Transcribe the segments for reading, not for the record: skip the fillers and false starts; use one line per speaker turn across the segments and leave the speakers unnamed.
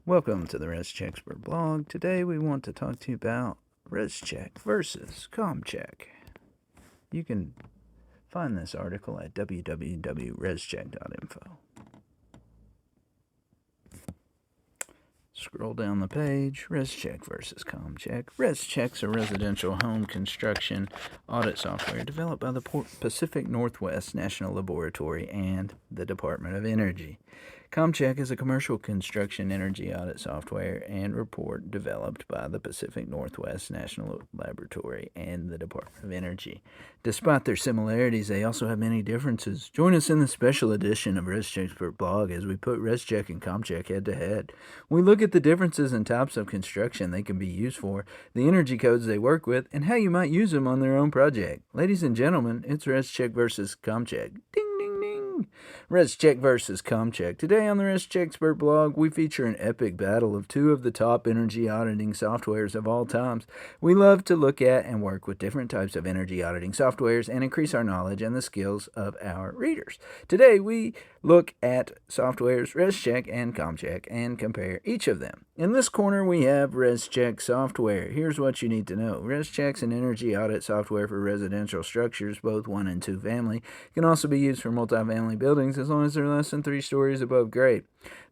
Welcome to the Reschexpert blog. Today we want to talk to you about Rescheck versus Comcheck. You can find this article at www.rescheck.info. Scroll down the page. Rescheck versus Comcheck. Rescheck's a residential home construction audit software developed by the Pacific Northwest National Laboratory and the Department of Energy. Comcheck is a commercial construction energy audit software and report developed by the Pacific Northwest National Laboratory and the Department of Energy. Despite their similarities, they also have many differences. Join us in the special edition of Reschexpert blog as we put Rescheck and Comcheck head to head. We look at the differences in types of construction they can be used for, the energy codes they work with, and how you might use them on their own project. Ladies and gentlemen, it's Rescheck versus Comcheck. Ding! Rescheck versus Comcheck. Today on the Reschexpert blog, we feature an epic battle of two of the top energy auditing softwares of all times. We love to look at and work with different types of energy auditing softwares and increase our knowledge and the skills of our readers. Today, we look at softwares Rescheck and Comcheck and compare each of them. In this corner, we have Rescheck software. Here's what you need to know. Rescheck's an energy audit software for residential structures, both 1 and 2 family. It can also be used for multifamily buildings as long as they're less than 3 stories above grade.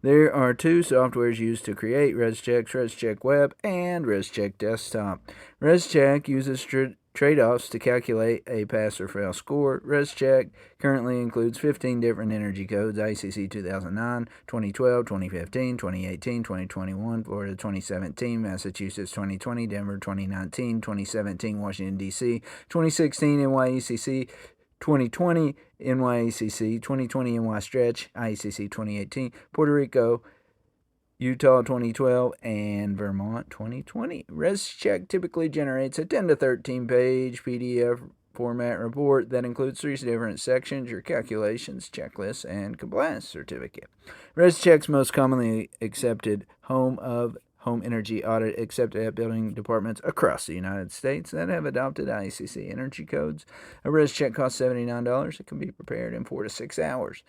There are 2 softwares used to create Rescheck: Rescheck Web and Rescheck Desktop. Rescheck uses trade-offs to calculate a pass or fail score. Rescheck currently includes 15 different energy codes: ICC 2009, 2012, 2015, 2018, 2021, Florida 2017, Massachusetts 2020, Denver 2019, 2017, Washington, D.C., 2016, NYECC 2020, NYECC 2020, NY Stretch, ICC 2018, Puerto Rico, Utah 2012, and Vermont 2020. Rescheck typically generates a 10 to 13 page PDF format report that includes 3 different sections: your calculations, checklists, and compliance certificate. Rescheck's most commonly accepted home energy audit accepted at building departments across the United States that have adopted ICC energy codes. A Rescheck costs $79. It can be prepared in 4 to 6 hours.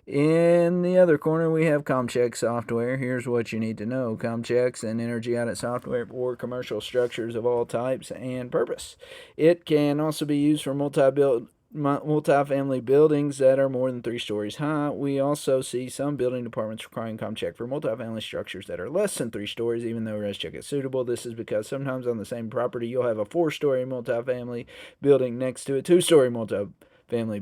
In the other corner, we have Comcheck software. Here's what you need to know. Comcheck's an energy audit software for commercial structures of all types and purpose. It can also be used for multifamily buildings that are more than 3 stories high. We also see some building departments requiring Comcheck for multifamily structures that are less than 3 stories, even though Rescheck is suitable. This is because sometimes on the same property, you'll have a 4-story multifamily building next to a 2-story multifamily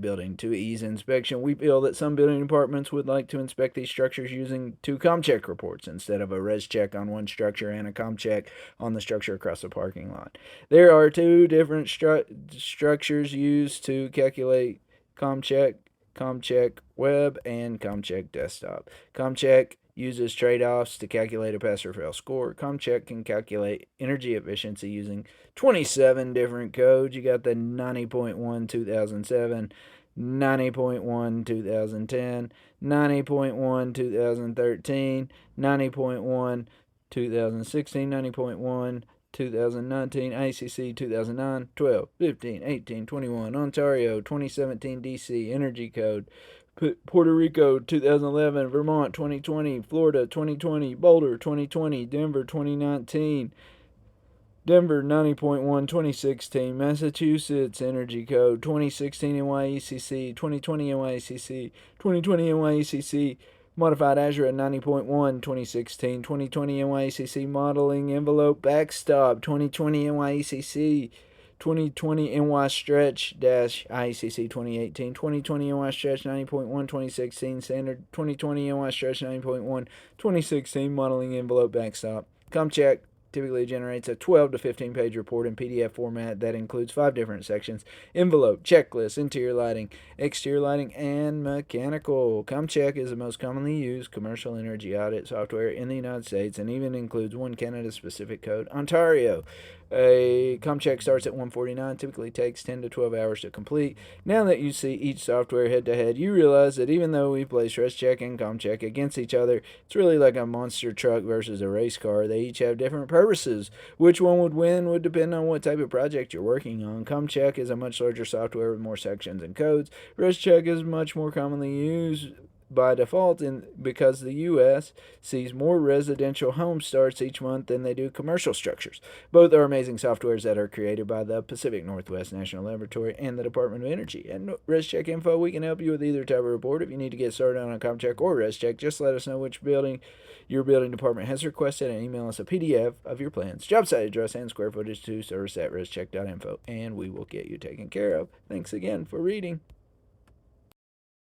building. To ease inspection, we feel that some building departments would like to inspect these structures using 2 Comcheck reports instead of a Rescheck on one structure and a Comcheck on the structure across the parking lot. There are 2 different structures used to calculate Comcheck: Comcheck Web and Comcheck Desktop. Comcheck uses trade-offs to calculate a pass or fail score. Comcheck can calculate energy efficiency using 27 different codes. You got the 90.1 2007, 90.1 2010, 90.1 2013, 90.1 2016, 90.1 2019, ICC 2009, 12, 15, 18, 21, Ontario 2017, DC Energy Code, Puerto Rico 2011, Vermont 2020, Florida 2020, Boulder 2020, Denver 2019, Denver 90.1 2016, Massachusetts Energy Code 2016, NYECC 2020, NYECC 2020, NYECC Modified Azure at 90.1 2016, 2020 NYECC Modeling Envelope Backstop 2020 NYECC 2020 NY Stretch ICC 2018, 2020 NY Stretch 90.1 2016 Standard 2020 NY Stretch 90.1 2016 Modeling Envelope Backstop. Comcheck typically generates a 12 to 15 page report in PDF format that includes 5 different sections: envelope, checklist, interior lighting, exterior lighting, and mechanical. Comcheck is the most commonly used commercial energy audit software in the United States and even includes one Canada-specific code, Ontario. A Comcheck starts at $149, typically takes 10 to 12 hours to complete. Now that you see each software head-to-head, you realize that even though we place Rescheck and Comcheck against each other, it's really like a monster truck versus a race car. They each have different purposes. Which one would win would depend on what type of project you're working on. Comcheck is a much larger software with more sections and codes. Rescheck is much more commonly used by default because the U.S. sees more residential home starts each month than they do commercial structures. Both are amazing softwares that are created by the Pacific Northwest National Laboratory and the Department of Energy. At Rescheck Info, we can help you with either type of report. If you need to get started on a Comcheck or Rescheck, just let us know which building your building department has requested and email us a PDF of your plans, job site address, and square footage to service@rescheck.info, and we will get you taken care of. Thanks again for reading.